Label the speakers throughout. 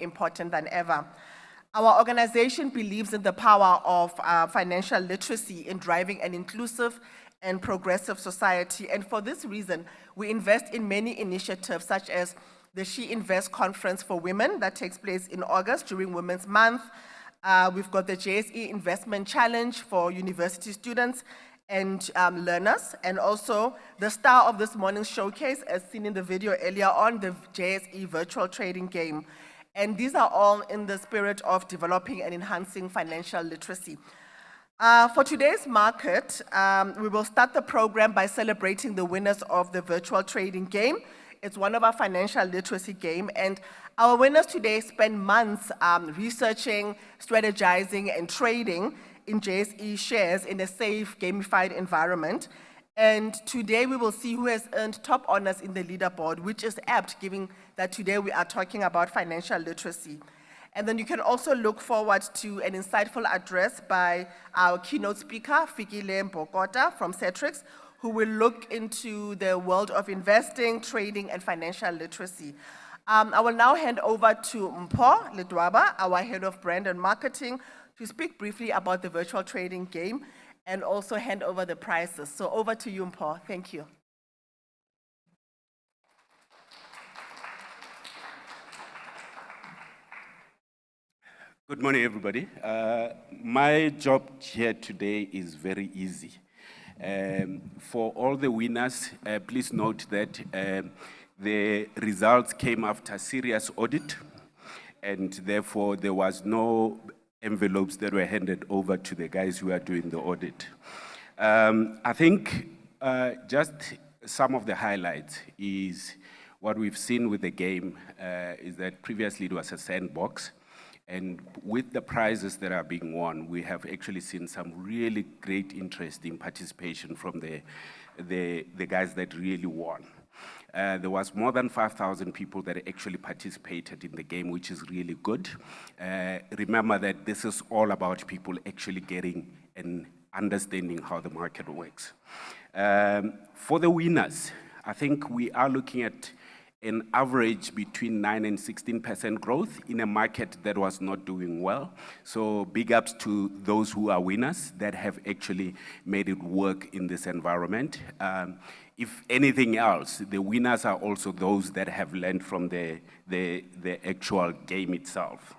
Speaker 1: important than ever. Our organization believes in the power of financial literacy in driving an inclusive and progressive society. And for this reason, we invest in many initiatives such as the She Invest Conference for Women that takes place in August during Women's Month. We've got the JSE Investment Challenge for university students and learners, and also the star of this morning's showcase, as seen in the video earlier on, the JSE Virtual Trading Game. And these are all in the spirit of developing and enhancing financial literacy. For today's market, we will start the program by celebrating the winners of the Virtual Trading Game. It's one of our financial literacy game, and our winners today spend months researching, strategizing, and trading in JSE shares in a safe, gamified environment. And today we will see who has earned top honors in the leaderboard, which is apt, given that today we are talking about financial literacy. And then you can also look forward to an insightful address by our keynote speaker, Fikile Mbokota from Cetrix, who will look into the world of investing, trading, and financial literacy. I will now hand over to Mpho Ledwaba, our head of brand and marketing, to speak briefly about the virtual trading game and also hand over the prizes. So over to you, Mpho. Thank you.
Speaker 2: Good morning, everybody. My job here today is very easy. For all the winners, please note that the results came after serious audit, and therefore there was no envelopes that were handed over to the guys who are doing the audit. I think just some of the highlights is what we've seen with the game is that previously it was a sandbox. And with the prizes that are being won, we have actually seen some really great interest in participation from the guys that really won. There was more than 5,000 people that actually participated in the game, which is really good. Remember that this is all about people actually getting and understanding how the market works. For the winners, I think we are looking at an average between 9 and 16% growth in a market that was not doing well. So big ups to those who are winners that have actually made it work in this environment. If anything else, the winners are also those that have learned from the actual game itself.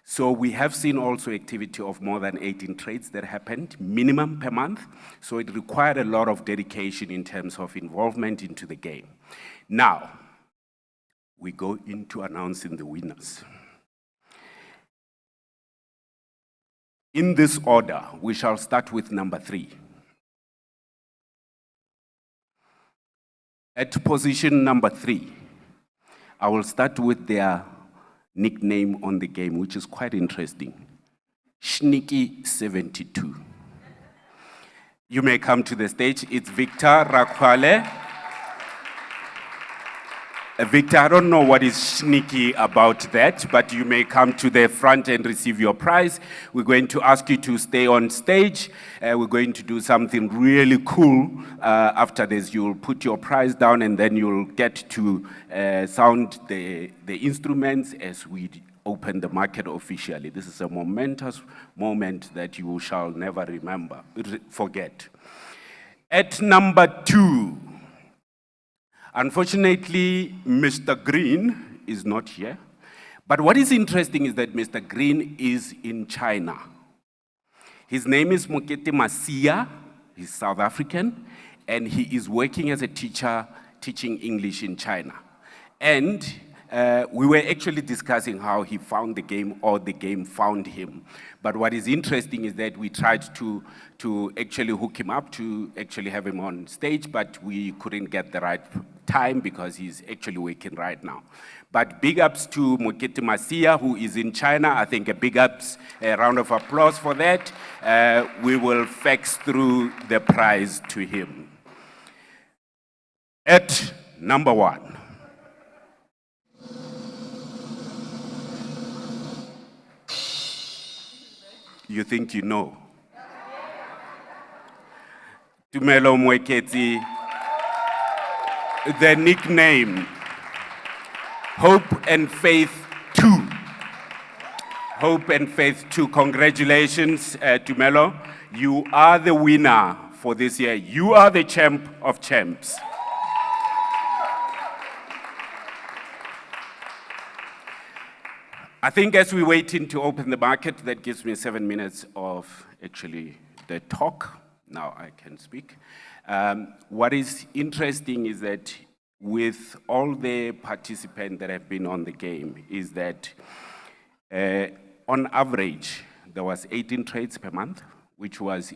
Speaker 2: So we have seen also activity of more than 18 trades that happened, minimum per month. So it required a lot of dedication in terms of involvement into the game. Now, we go into announcing the winners. In this order, we shall start with number 3. At position number 3, I will start with their nickname on the game, which is quite interesting. Sneaky72. You may come to the stage. It's Victor Rakwale. Victor, I don't know what is sneaky about that, but you may come to the front and receive your prize. We're going to ask you to stay on stage. We're going to do something really cool. After this, you'll put your prize down and then you'll get to sound the instruments as we open the market officially. This is a momentous moment that you shall never forget. At number 2, unfortunately, Mr. Green is not here. But what is interesting is that Mr. Green is in China. His name is Mokete Masia. He's South African. And he is working as a teacher, teaching English in China. And we were actually discussing how he found the game or the game found him. But what is interesting is that we tried to actually hook him up to actually have him on stage, but we couldn't get the right time because he's actually working right now. But big ups to Mokete Masia, who is in China. I think a big ups, a round of applause for that. We will fax through the prize to him. At number 1. You think you know. Tumelo Mweketi, the nickname, Hope and Faith 2. Hope and Faith 2, congratulations, Tumelo. You are the winner for this year. You are the champ of champs. I think as we waiting to open the market, that gives me 7 minutes of actually the talk. Now I can speak. What is interesting is that with all the participants that have been on the game is that on average, there was 18 trades per month, which was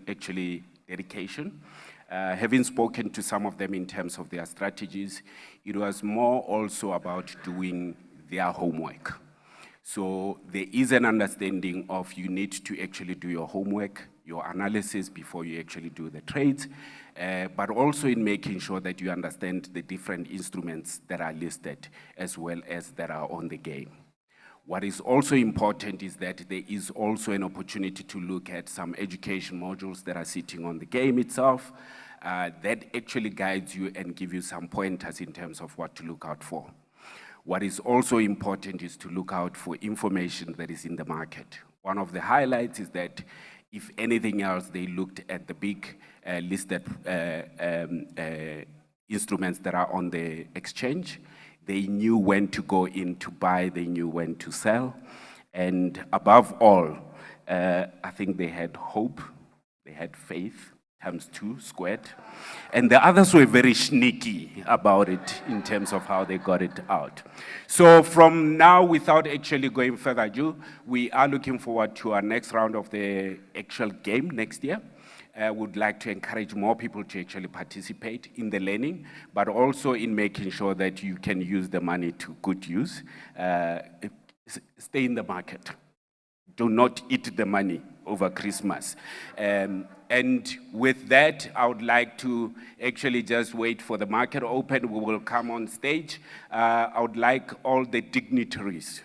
Speaker 2: actually dedication. Having spoken to some of them in terms of their strategies, it was more also about doing their homework. So there is an understanding of you need to actually do your homework, your analysis before you actually do the trades, but also in making sure that you understand the different instruments that are listed as well as that are on the game. What is also important is that there is also an opportunity to look at some education modules that are sitting on the game itself that actually guides you and give you some pointers in terms of what to look out for. What is also important is to look out for information that is in the market. One of the highlights is that if anything else, they looked at the big listed instruments that are on the exchange. They knew when to go in to buy, they knew when to sell. And above all, I think they had hope, they had faith, ×2 squared. And the others were very sneaky about it in terms of how they got it out. So from now, without actually going further ado, we are looking forward to our next round of the actual game next year. Would like to encourage more people to actually participate in the learning, but also in making sure that you can use the money to good use. Stay in the market. Do not eat the money over Christmas. And with that, I would like to actually just wait for the market open. We will come on stage. I would like all the dignitaries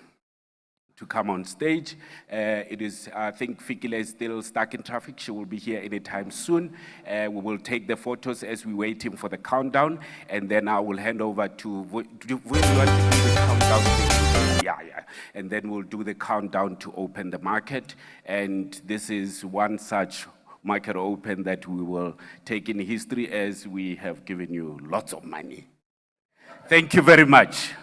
Speaker 2: to come on stage. It is, I think Fikile is still stuck in traffic. She will be here anytime soon. We will take the photos as we wait him for the countdown, and then I will hand over to, do you want to do the countdown? Yeah. And then we'll do the countdown to open the market. And this is one such market open that we will take in history as we have given you lots of money. Thank you very much.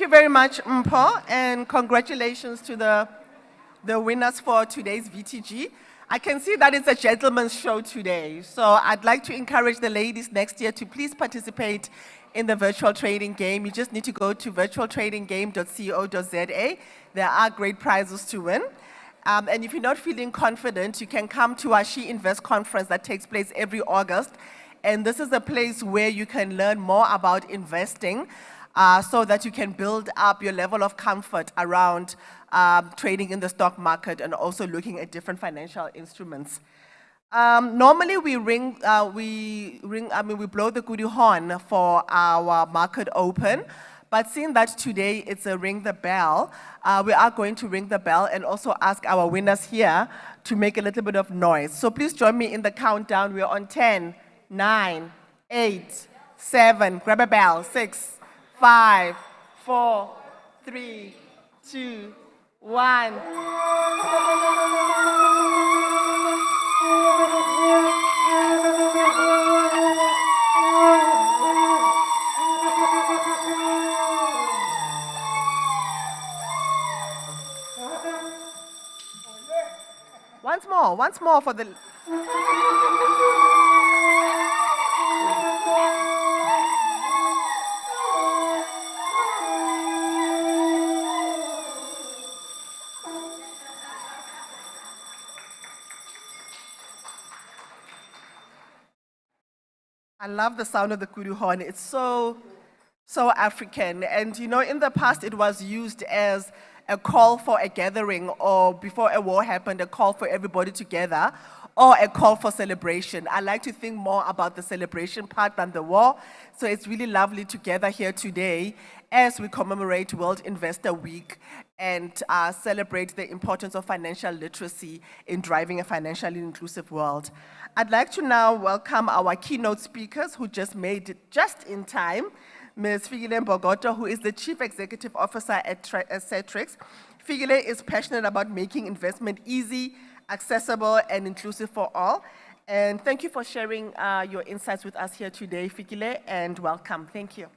Speaker 1: you very much, Mpho, and congratulations to the winners for today's VTG. I can see that it's a gentleman's show today, so I'd like to encourage the ladies next year to please participate in the virtual trading game. You just need to go to virtualtradinggame.co.za. There are great prizes to win. And if you're not feeling confident, you can come to our She Invest conference that takes place every August. And this is a place where you can learn more about investing so that you can build up your level of comfort around trading in the stock market and also looking at different financial instruments. Normally we blow the goody horn for our market open, but seeing that today it's a ring the bell, we are going to ring the bell and also ask our winners here to make a little bit of noise. So please join me in the countdown. We're on 10, 9, 8, 7, grab a bell, 6, 5, 4, 3, 2, 1. Once more for the... I love the sound of the kudu horn. It's so African. And you know, in the past, it was used as a call for a gathering, or before a war happened, a call for everybody together, or a call for celebration. I like to think more about the celebration part than the war. So it's really lovely to gather here today as we commemorate World Investor Week and celebrate the importance of financial literacy in driving a financially inclusive world. I'd like to now welcome our keynote speakers who just made it just in time. Ms. Fikile Mbogoto, who is the Chief Executive Officer at Securities. Fikile is passionate about making investment easy, accessible, and inclusive for all. And thank you for sharing your insights with us here today, Fikile, and welcome. Thank you.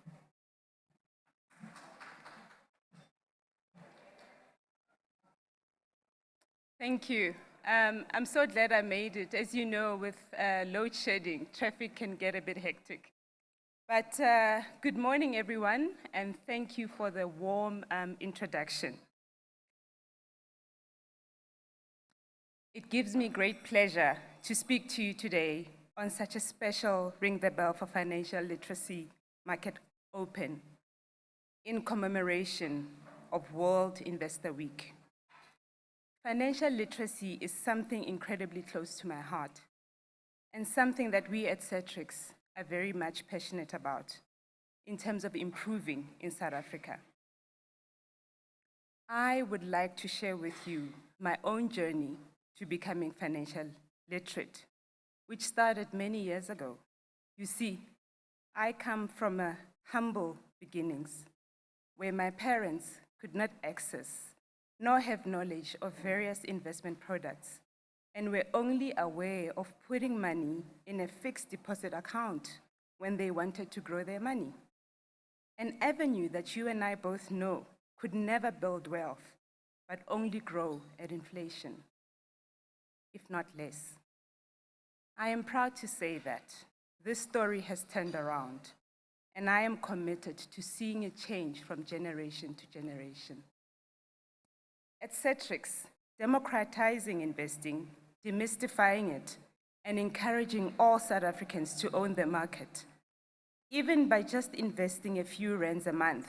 Speaker 3: Thank you. I'm so glad I made it. As you know, with load shedding, traffic can get a bit hectic. But good morning, everyone, and thank you for the warm introduction. It gives me great pleasure to speak to you today on such a special Ring the Bell for Financial Literacy Market Open in commemoration of World Investor Week. Financial literacy is something incredibly close to my heart and something that we at Securities are very much passionate about in terms of improving in South Africa. I would like to share with you my own journey to becoming financial literate, which started many years ago. You see, I come from a humble beginnings where my parents could not access nor have knowledge of various investment products and were only aware of putting money in a fixed deposit account when they wanted to grow their money. An avenue that you and I both know could never build wealth, but only grow at inflation, if not less. I am proud to say that this story has turned around, and I am committed to seeing a change from generation to generation. At Securities, democratizing investing, demystifying it, and encouraging all South Africans to own the market, even by just investing a few rands a month,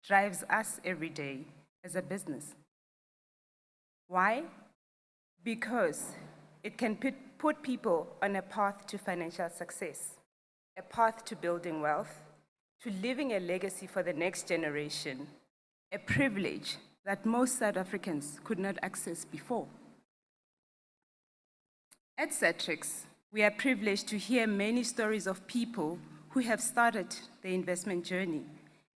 Speaker 3: drives us every day as a business. Why? Because it can put people on a path to financial success, a path to building wealth, to leaving a legacy for the next generation, a privilege that most South Africans could not access before. At Securities, we are privileged to hear many stories of people who have started their investment journey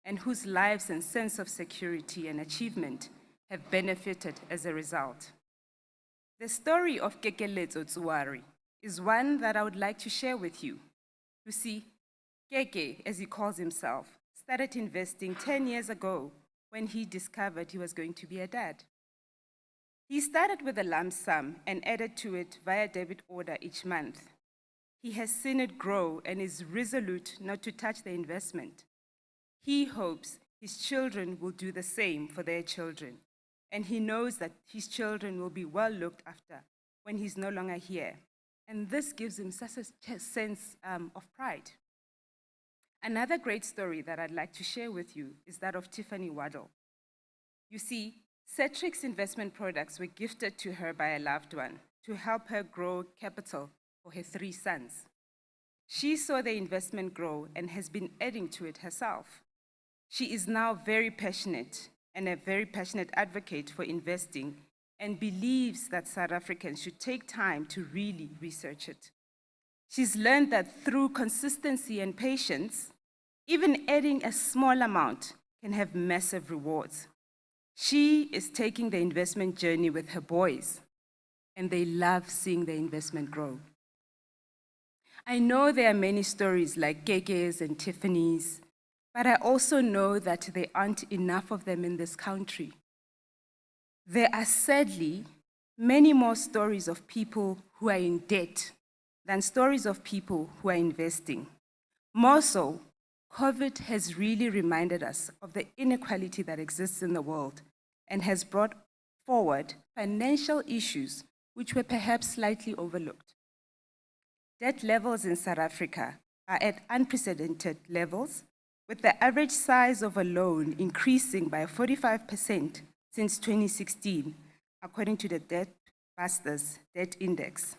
Speaker 3: and whose lives and sense of security and achievement have benefited as a result. The story of Kekeletso Tsuwari is one that I would like to share with you. You see, Keke, as he calls himself, started investing 10 years ago when he discovered he was going to be a dad. He started with a lump sum and added to it via debit order each month. He has seen it grow and is resolute not to touch the investment. He hopes his children will do the same for their children, and he knows that his children will be well looked after when he's no longer here. And this gives him such a sense of pride. Another great story that I'd like to share with you is that of Tiffany Waddle. You see, Cetrix investment products were gifted to her by a loved one to help her grow capital for her 3 sons. She saw the investment grow and has been adding to it herself. She is now very passionate and a very passionate advocate for investing and believes that South Africans should take time to really research it. She's learned that through consistency and patience, even adding a small amount can have massive rewards. She is taking the investment journey with her boys, and they love seeing the investment grow. I know there are many stories like Keke's and Tiffany's, but I also know that there aren't enough of them in this country. There are sadly many more stories of people who are in debt than stories of people who are investing. More so, COVID has really reminded us of the inequality that exists in the world and has brought forward financial issues which were perhaps slightly overlooked. Debt levels in South Africa are at unprecedented levels, with the average size of a loan increasing by 45% since 2016, according to the Debt Busters Debt Index.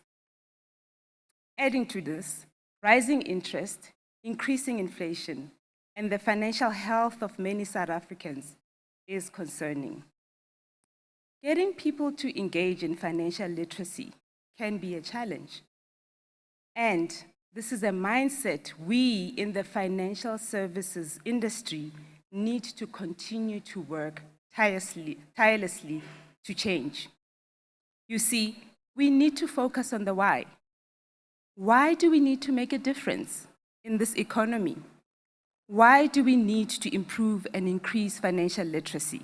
Speaker 3: Adding to this, rising interest, increasing inflation, and the financial health of many South Africans is concerning. Getting people to engage in financial literacy can be a challenge. And this is a mindset we in the financial services industry need to continue to work tirelessly to change. You see, we need to focus on the why. Why do we need to make a difference in this economy? Why do we need to improve and increase financial literacy?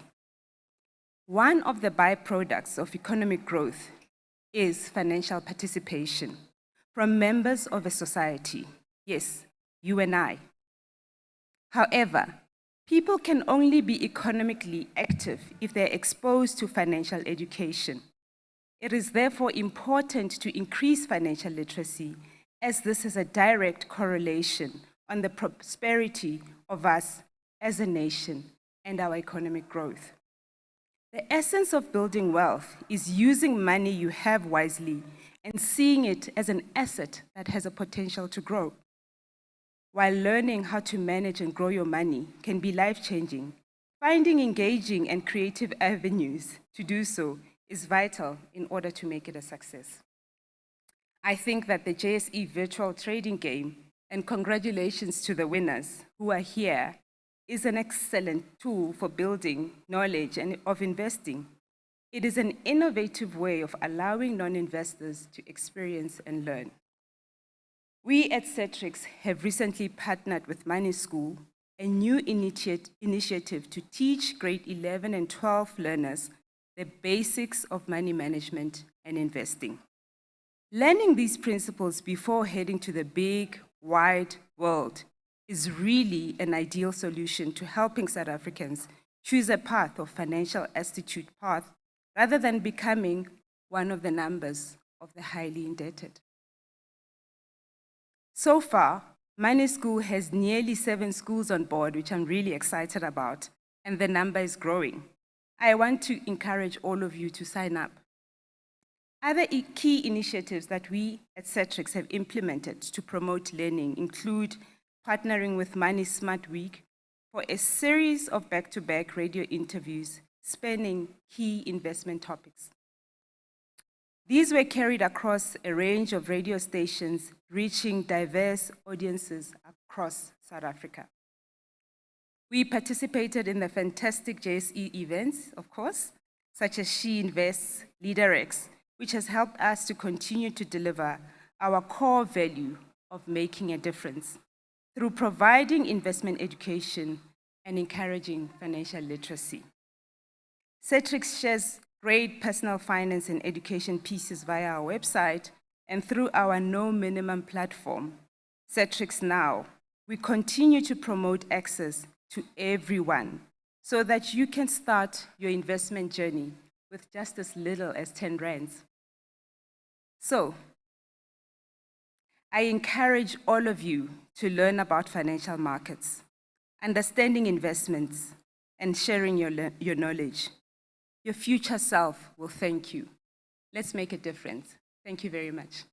Speaker 3: One of the byproducts of economic growth is financial participation from members of a society. Yes, you and I. However, people can only be economically active if they're exposed to financial education. It is therefore important to increase financial literacy, as this has a direct correlation on the prosperity of us as a nation and our economic growth. The essence of building wealth is using money you have wisely and seeing it as an asset that has a potential to grow. While learning how to manage and grow your money can be life-changing, finding engaging and creative avenues to do so is vital in order to make it a success. I think that the JSE virtual trading game, and congratulations to the winners who are here, is an excellent tool for building knowledge and of investing. It is an innovative way of allowing non-investors to experience and learn. We at Cetrix have recently partnered with Money School, a new initiative to teach grade 11 and 12 learners the basics of money management and investing. Learning these principles before heading to the big, wide world is really an ideal solution to helping South Africans choose a path of financial astute path rather than becoming one of the numbers of the highly indebted. So far, Money School has nearly 7 schools on board, which I'm really excited about, and the number is growing. I want to encourage all of you to sign up. Other key initiatives that we at Cetrix have implemented to promote learning include partnering with Money Smart Week for a series of back-to-back radio interviews spanning key investment topics. These were carried across a range of radio stations, reaching diverse audiences across South Africa. We participated in the fantastic JSE events, of course, such as She Invests, LeaderX, which has helped us to continue to deliver our core value of making a difference through providing investment education and encouraging financial literacy. Securities shares great personal finance and education pieces via our website and through our no minimum platform, Securities Now. We continue to promote access to everyone so that you can start your investment journey with just as little as 10 rands. So, I encourage all of you to learn about financial markets, understanding investments, and sharing your knowledge. Your future self will thank you. Let's make a difference. Thank you very much.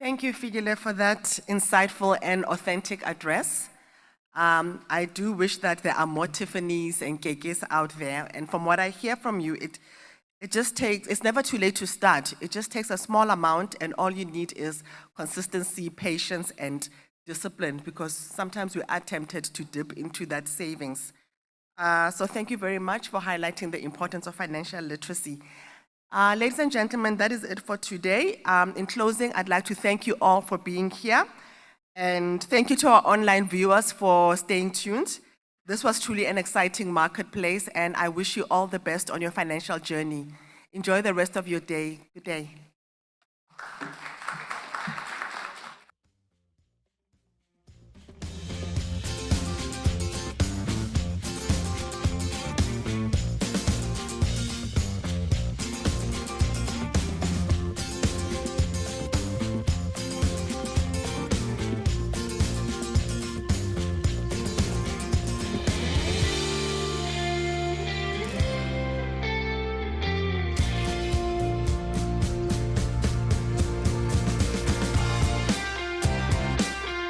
Speaker 1: Thank you, Fikile, for that insightful and authentic address. I do wish that there are more Tiffany's and Kekes out there. And from what I hear from you, it's never too late to start. It just takes a small amount, and all you need is consistency, patience, and discipline, because sometimes we are tempted to dip into that savings. So thank you very much for highlighting the importance of financial literacy. Ladies and gentlemen, that is it for today. In closing, I'd like to thank you all for being here. And thank you to our online viewers for staying tuned. This was truly an exciting marketplace, and I wish you all the best on your financial journey. Enjoy the rest of your day. Good day.